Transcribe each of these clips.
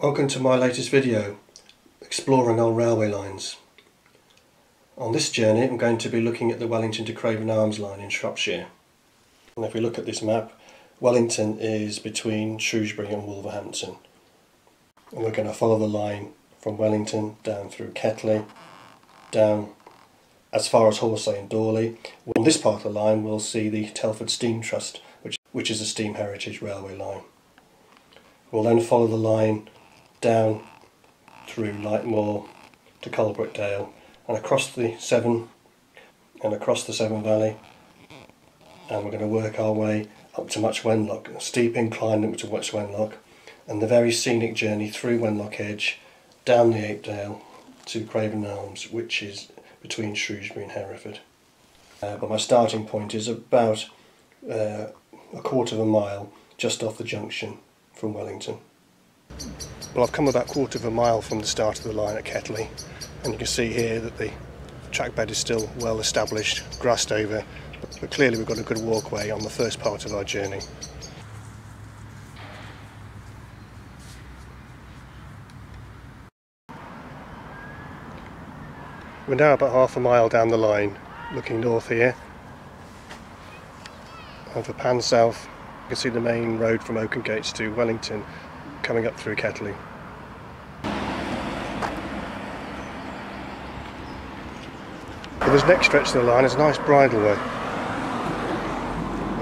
Welcome to my latest video, exploring old railway lines. On this journey I'm going to be looking at the Wellington to Craven Arms line in Shropshire. And if we look at this map, Wellington is between Shrewsbury and Wolverhampton. And we're going to follow the line from Wellington down through Ketley, down as far as Horsey and Dorley. On this part of the line we'll see the Telford Steam Trust, which is a steam heritage railway line. We'll then follow the line down through Lightmoor to Coalbrookdale and across the Severn Valley, and we're going to work our way up to Much Wenlock, a steep incline up to Much Wenlock, and the very scenic journey through Wenlock Edge, down the Apedale to Craven Arms, which is between Shrewsbury and Hereford. But my starting point is about a quarter of a mile just off the junction from Wellington. Well, I've come about a quarter of a mile from the start of the line at Ketley, and you can see here that the track bed is still well established, grassed over, but clearly we've got a good walkway on the first part of our journey. We're now about half a mile down the line, looking north here, and for pan south you can see the main road from Oakengates to Wellington coming up through Ketley. For this next stretch of the line is a nice bridleway,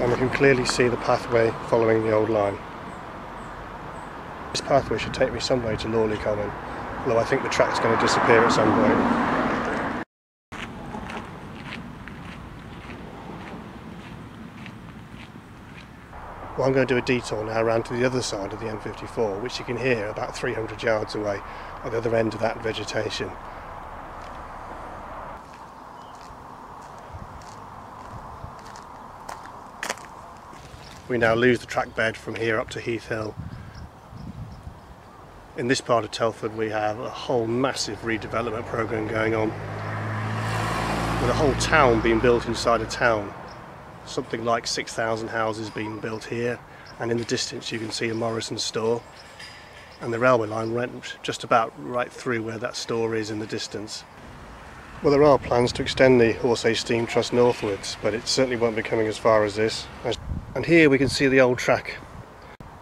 and we can clearly see the pathway following the old line. This pathway should take me some way to Lawley Common, although I think the track's going to disappear at some point. Well, I'm going to do a detour now around to the other side of the M54, which you can hear about 300 yards away at the other end of that vegetation. We now lose the track bed from here up to Heath Hill. In this part of Telford we have a whole massive redevelopment programme going on, with a whole town being built inside a town. Something like 6,000 houses being built here, and in the distance you can see a Morrison's store, and the railway line went just about right through where that store is in the distance. Well, there are plans to extend the Horsey Steam Trust northwards, but it certainly won't be coming as far as this. And here we can see the old track.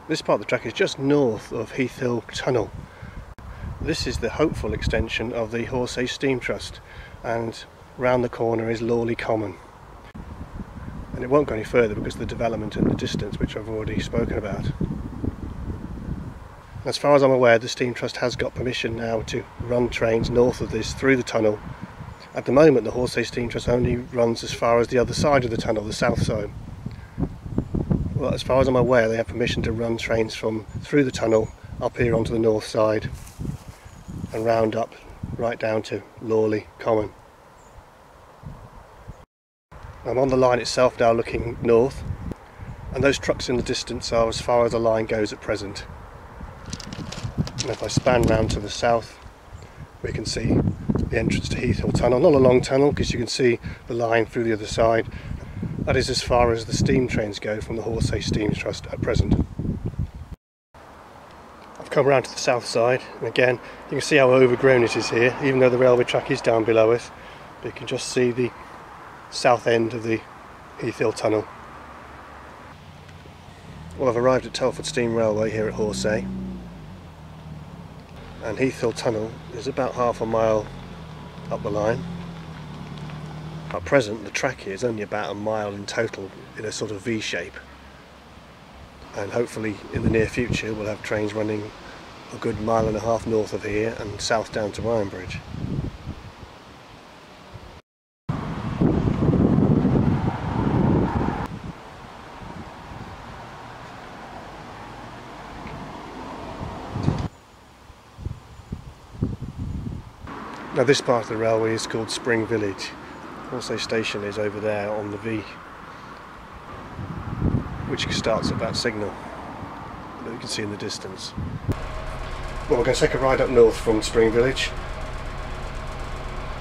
This part of the track is just north of Heath Hill Tunnel. This is the hopeful extension of the Horsey Steam Trust, and round the corner is Lawley Common. And it won't go any further because of the development in the distance, which I've already spoken about. As far as I'm aware, the Steam Trust has got permission now to run trains north of this through the tunnel. At the moment the Horsey Steam Trust only runs as far as the other side of the tunnel, the south side. Well, as far as I'm aware, they have permission to run trains from through the tunnel up here onto the north side and round up right down to Lawley Common. I'm on the line itself now looking north, and those trucks in the distance are as far as the line goes at present. And if I span round to the south, we can see the entrance to Heath Hill Tunnel. Not a long tunnel because you can see the line through the other side. That is as far as the steam trains go from the Horsey Steam Trust at present. I've come round to the south side, and again you can see how overgrown it is here, even though the railway track is down below us. But you can just see the south end of the Heath Hill Tunnel. Well, I've arrived at Telford Steam Railway here at Horsey, and Heath Hill Tunnel is about half a mile up the line. At present the track here is only about a mile in total in a sort of V shape, and hopefully in the near future we'll have trains running a good mile and a half north of here and south down to Ironbridge. Now this part of the railway is called Spring Village. Horsey Station is over there on the V, which starts at that signal that you can see in the distance. Well, we're going to take a ride up north from Spring Village.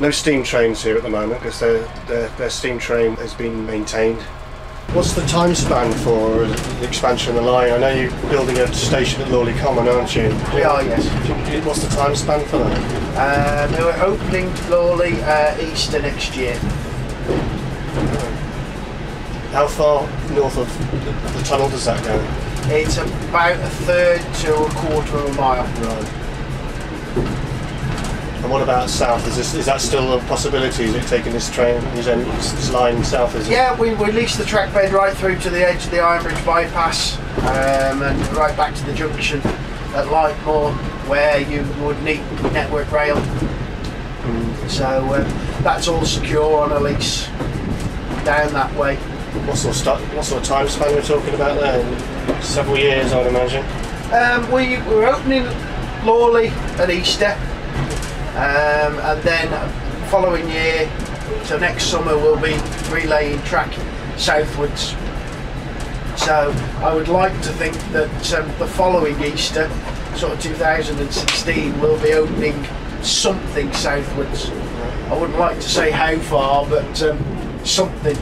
No steam trains here at the moment because their steam train has been maintained What's the time span for the expansion of the line? I know you're building a station at Lawley Common, aren't you? We are, yes. What's the time span for that? We're opening Lawley Easter next year. How far north of the tunnel does that go? It's about a third to a quarter of a mile. Right. And what about south? Is that still a possibility? Is it taking this line south? Is it? Yeah, we lease the track bed right through to the edge of the Ironbridge bypass and right back to the junction at Lightmoor, where you would need Network Rail. So that's all secure on a lease down that way. What sort of time span we're talking about there? Several years, I'd imagine. We're opening Lawley at Easter, and then following year, so next summer, we'll be relaying track southwards. So I would like to think that the following Easter, sort of 2016, we'll be opening something southwards. I wouldn't like to say how far, but something.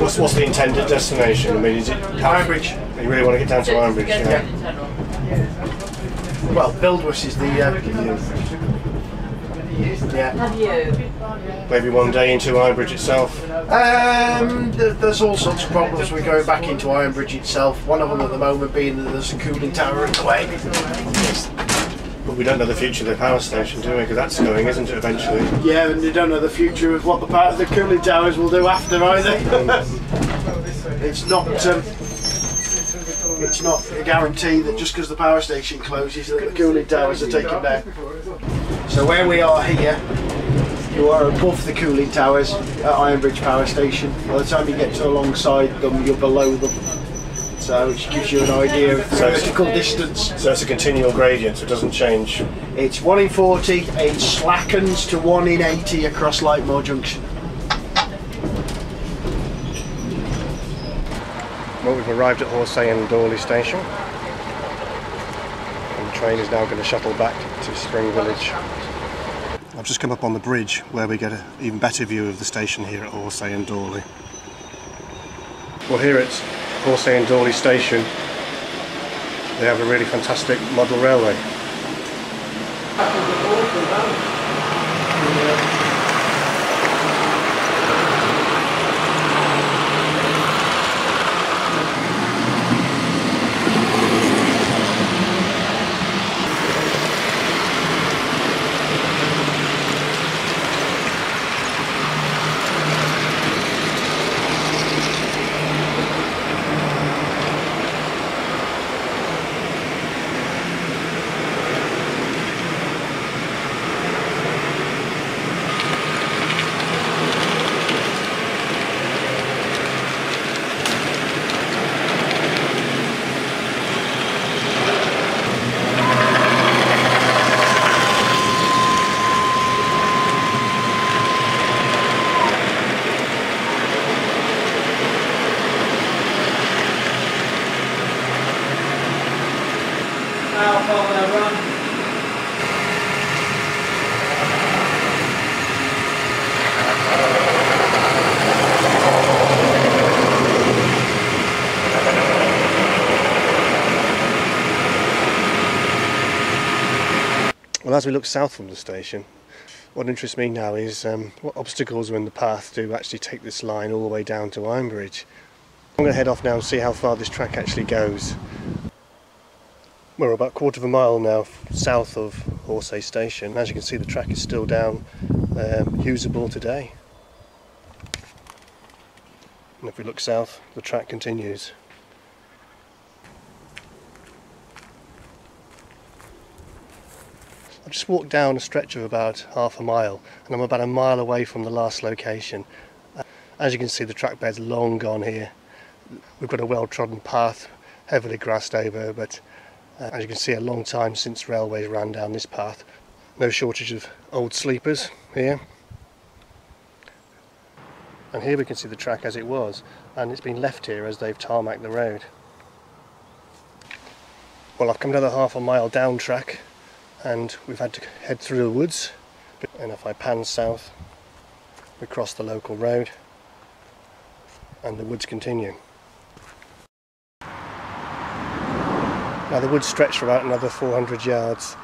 What's the intended destination? I mean, is it Ironbridge? You really want to get down to Ironbridge? Yeah. Well, Buildwas is the. Yeah. Have you? Maybe one day into Ironbridge itself. There's all sorts of problems with going back into Ironbridge itself. One of them at the moment being that there's a cooling tower in the way. But we don't know the future of the power station, do we? Because that's going, isn't it, eventually? Yeah, and you don't know the future of what the cooling towers will do after either. It's not a guarantee that just because the power station closes that the cooling towers are taken down. So where we are here, you are above the cooling towers at Ironbridge Power Station. By the time you get to alongside them, you're below them. So which gives you an idea of the vertical distance. So it's a continual gradient, so it doesn't change. It's 1 in 40, it slackens to 1 in 80 across Lightmoor Junction. Well, we've arrived at Horsey and Dawley station. And the train is now going to shuttle back to Spring Village. I've just come up on the bridge where we get an even better view of the station here at Horsey and Dawley. Well, here at Horsey and Dawley station, they have a really fantastic model railway. Well, as we look south from the station, what interests me now is what obstacles are in the path to actually take this line all the way down to Ironbridge. I'm going to head off now and see how far this track actually goes. We're about a quarter of a mile now south of Horsey station. As you can see, the track is still down, usable today. And if we look south, the track continues. I've just walked down a stretch of about half a mile and I'm about a mile away from the last location. As you can see, the track bed's long gone here. We've got a well-trodden path, heavily grassed over, but as you can see, a long time since railways ran down this path. No shortage of old sleepers here. And here we can see the track as it was, and it's been left here as they've tarmacked the road. Well, I've come another half a mile down track and we've had to head through the woods, and if I pan south we cross the local road and the woods continue. Now the wood stretched for about another 400 yards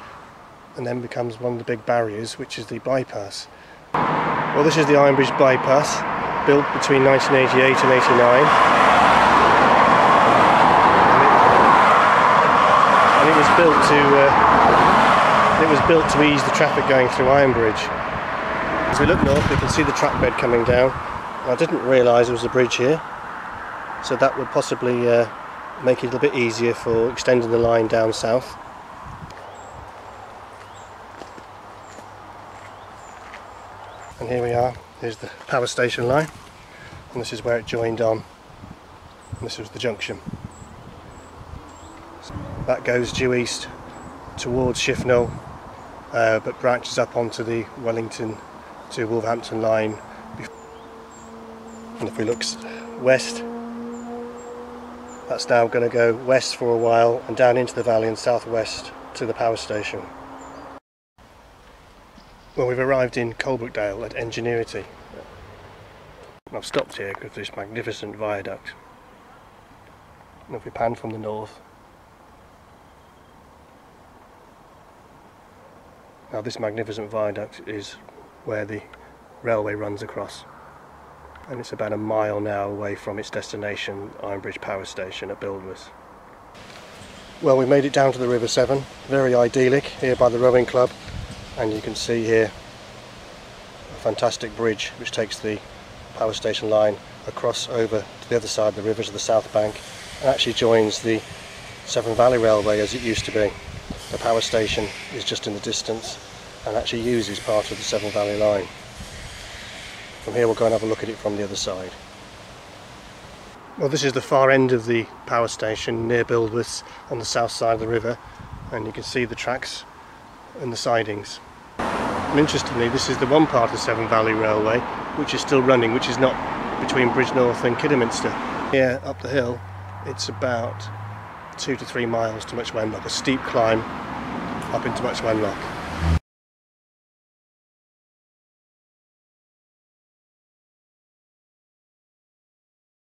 and then becomes one of the big barriers, which is the bypass. Well, this is the Ironbridge bypass, built between 1988 and 89. And it was built to ease the traffic going through Ironbridge. As we look north, we can see the track bed coming down. I didn't realise there was a bridge here, so that would possibly make it a little bit easier for extending the line down south. And here we are, here's the power station line, and this is where it joined on, and this was the junction. So that goes due east towards Shifnal, but branches up onto the Wellington to Wolverhampton line. And if we look west, that's now going to go west for a while and down into the valley and southwest to the power station. Well, we've arrived in Coalbrookdale at Ingenuity. I've stopped here because of this magnificent viaduct. And if we pan from the north, now this magnificent viaduct is where the railway runs across, and it's about a mile now away from its destination, Ironbridge Power Station at Buildwas. Well, we made it down to the River Severn, very idyllic here by the rowing club, and you can see here a fantastic bridge which takes the power station line across over to the other side of the river to the south bank, and actually joins the Severn Valley Railway as it used to be. The power station is just in the distance and actually uses part of the Severn Valley line. From here we'll go and have a look at it from the other side. Well, this is the far end of the power station near Buildwas on the south side of the river, and you can see the tracks and the sidings. And interestingly, this is the one part of the Severn Valley Railway which is still running, which is not between Bridgnorth and Kidderminster. Here up the hill it's about 2 to 3 miles to Much Wenlock, a steep climb up into Much Wenlock.